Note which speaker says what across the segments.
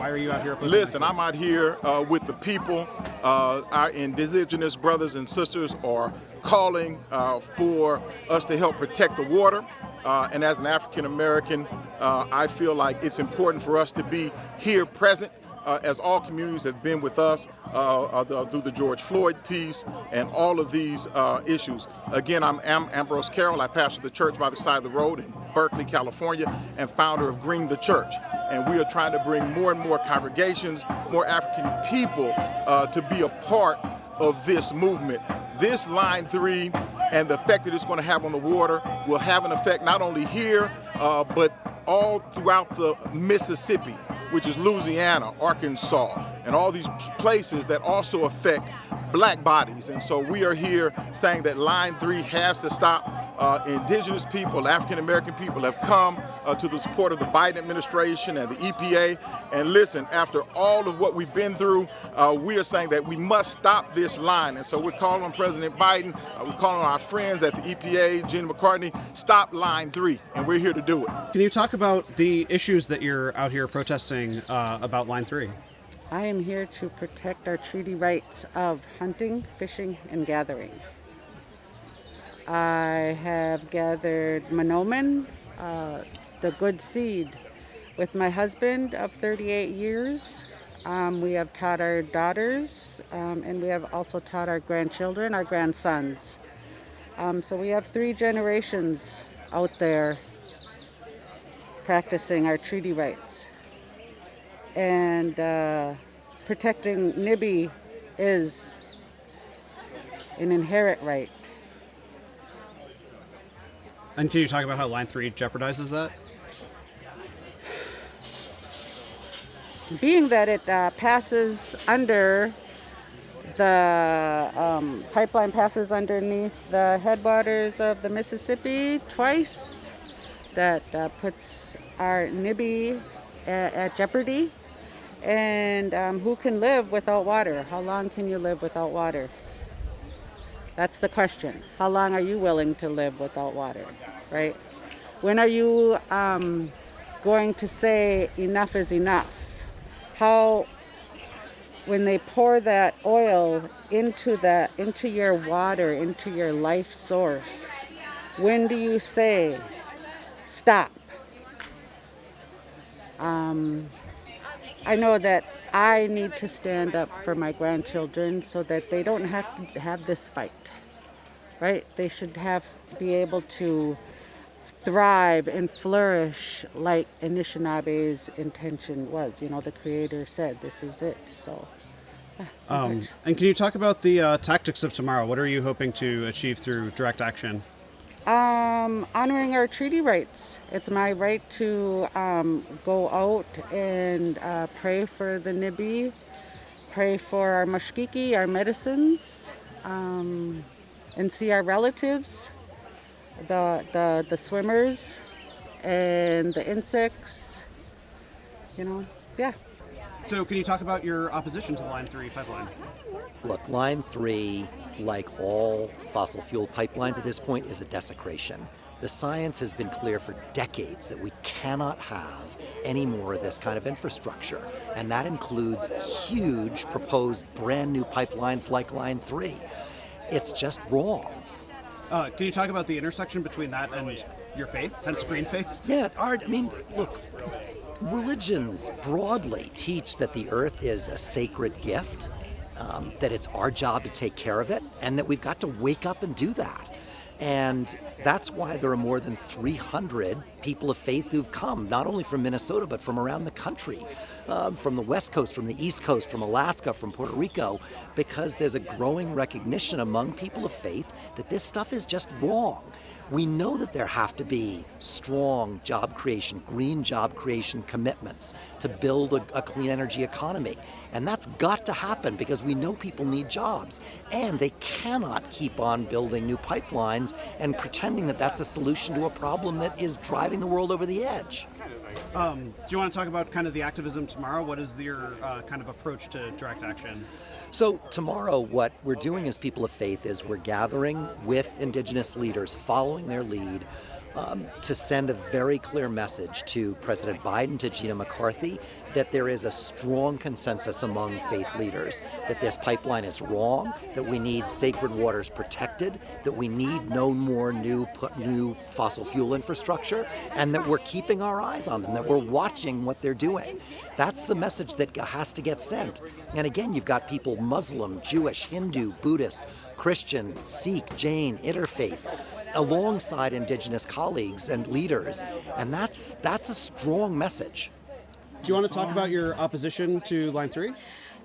Speaker 1: Why are you out here opposing?
Speaker 2: Listen, I'm out here with the people. Our indigenous brothers and sisters are calling for us to help protect the water. And as an African American, I feel like it's important for us to be here present, as all communities have been with us through the George Floyd piece and all of these issues. Again, I'm Ambrose Carroll. I pastor the church by the side of the road in Berkeley, California, and founder of Green the Church. And we are trying to bring more and more congregations, more African people to be a part of this movement. This Line 3 and the effect that it's going to have on the water will have an effect not only here, but all throughout the Mississippi, which is Louisiana, Arkansas, and all these places that also affect black bodies. And so we are here saying that Line 3 has to stop. Indigenous people, African American people have come to the support of the Biden administration and the EPA. And listen, after all of what we've been through, we are saying that we must stop this line. And so we're calling on President Biden, we're calling on our friends at the EPA, Gina McCartney, stop Line 3, and we're here to do it.
Speaker 1: Can you talk about the issues that you're out here protesting about Line 3?
Speaker 3: I am here to protect our treaty rights of hunting, fishing, and gathering. I have gathered monomen, the good seed, with my husband of 38 years. We have taught our daughters, and we have also taught our grandchildren, our grandsons. So we have 3 generations out there practicing our treaty rights. And protecting NIBI is an inherent right.
Speaker 1: And can you talk about how Line 3 jeopardizes that?
Speaker 3: Being that it passes under the pipeline passes underneath the headwaters of the Mississippi twice, that puts our NIBI at jeopardy. And who can live without water? How long can you live without water? That's the question. How long are you willing to live without water, right? When are you going to say enough is enough? When they pour that oil into your water, into your life source, when do you say stop? I know that I need to stand up for my grandchildren so that they don't have to have this fight, right? They should be able to thrive and flourish like Anishinabe's intention was. You know, the Creator said, this is it. So.
Speaker 1: And can you talk about the tactics of tomorrow? What are you hoping to achieve through direct action?
Speaker 3: Honoring our treaty rights. It's my right to go out and pray for the NIBI, pray for our mushkiki, our medicines, and see our relatives, the swimmers, and the insects. You know, yeah.
Speaker 1: So can you talk about your opposition to the Line 3 pipeline?
Speaker 4: Look, Line 3, like all fossil fuel pipelines at this point, is a desecration. The science has been clear for decades that we cannot have any more of this kind of infrastructure. And that includes huge proposed brand new pipelines like Line 3. It's just wrong.
Speaker 1: Can you talk about the intersection between that and your faith, hence GreenFaith?
Speaker 4: Yeah, Art, I mean, look, religions broadly teach that the earth is a sacred gift, that it's our job to take care of it, and that we've got to wake up and do that. And that's why there are more than 300 people of faith who've come, not only from Minnesota, but from around the country, from the West Coast, from the East Coast, from Alaska, from Puerto Rico, because there's a growing recognition among people of faith that this stuff is just wrong. We know that there have to be strong job creation, green job creation commitments to build a clean energy economy. And that's got to happen because we know people need jobs. And they cannot keep on building new pipelines and pretending that that's a solution to a problem that is driving the world over the edge.
Speaker 1: Do you want to talk about kind of the activism tomorrow? What is your kind of approach to direct action?
Speaker 4: So tomorrow, what we're doing as people of faith is we're gathering with Indigenous leaders, following their lead, to send a very clear message to President Biden, to Gina McCarthy, that there is a strong consensus among faith leaders that this pipeline is wrong, that we need sacred waters protected, that we need no more new fossil fuel infrastructure, and that we're keeping our eyes on them, that we're watching what they're doing. That's the message that has to get sent. And again, you've got people, Muslim, Jewish, Hindu, Buddhist, Christian, Sikh, Jain, Interfaith, alongside indigenous colleagues and leaders. And that's a strong message.
Speaker 1: Do you want to talk about your opposition to Line 3?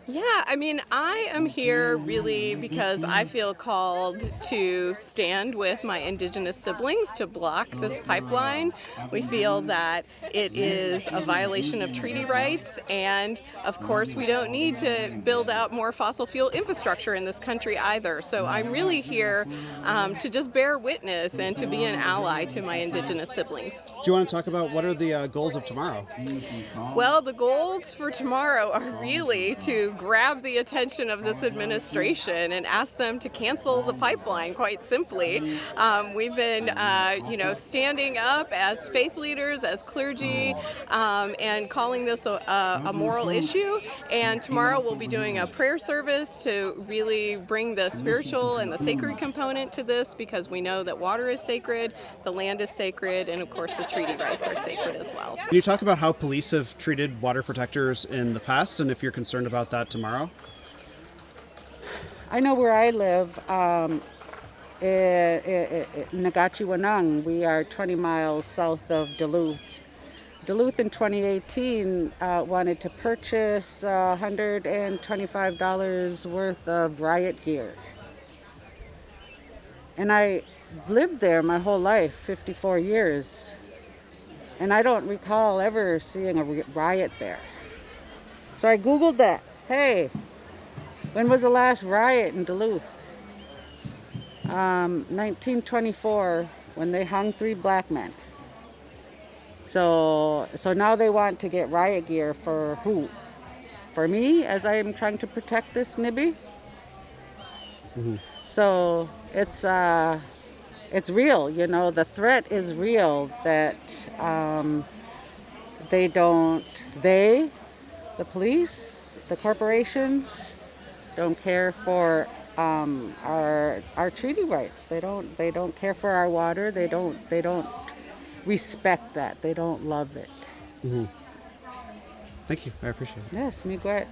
Speaker 5: Yeah, I mean, I am here really because I feel called to stand with my indigenous siblings to block this pipeline. We feel that it is a violation of treaty rights, and of course we don't need to build out more fossil fuel infrastructure in this country either. So I'm really here to just bear witness and to be an ally to my indigenous siblings.
Speaker 1: Do you want to talk about what are the goals of tomorrow?
Speaker 5: Well, the goals for tomorrow are really to grab the attention of this administration and ask them to cancel the pipeline, quite simply. We've been, standing up as faith leaders, as clergy, and calling this a moral issue. And tomorrow we'll be doing a prayer service to really bring the spiritual and the sacred component to this, because we know that water is sacred, the land is sacred, and of course the treaty rights are sacred as well.
Speaker 1: Can you talk about how police have treated water protectors in the past, and if you're concerned about that tomorrow?
Speaker 3: I know where I live, Nagachiwanang. We are 20 miles south of Duluth. Duluth in 2018 wanted to purchase $125 worth of riot gear. And I lived there my whole life, 54 years. And I don't recall ever seeing a riot there. So I Googled that. Hey, when was the last riot in Duluth? 1924, when they hung 3 black men. So now they want to get riot gear for who? For me, as I am trying to protect this NIBI? Mm-hmm. So it's real, the threat is real that the police, the corporations, don't care for our treaty rights. They don't care for our water. They don't respect that. They don't love it.
Speaker 1: Mm-hmm. Thank you. I appreciate it.
Speaker 3: Yes, miigwech.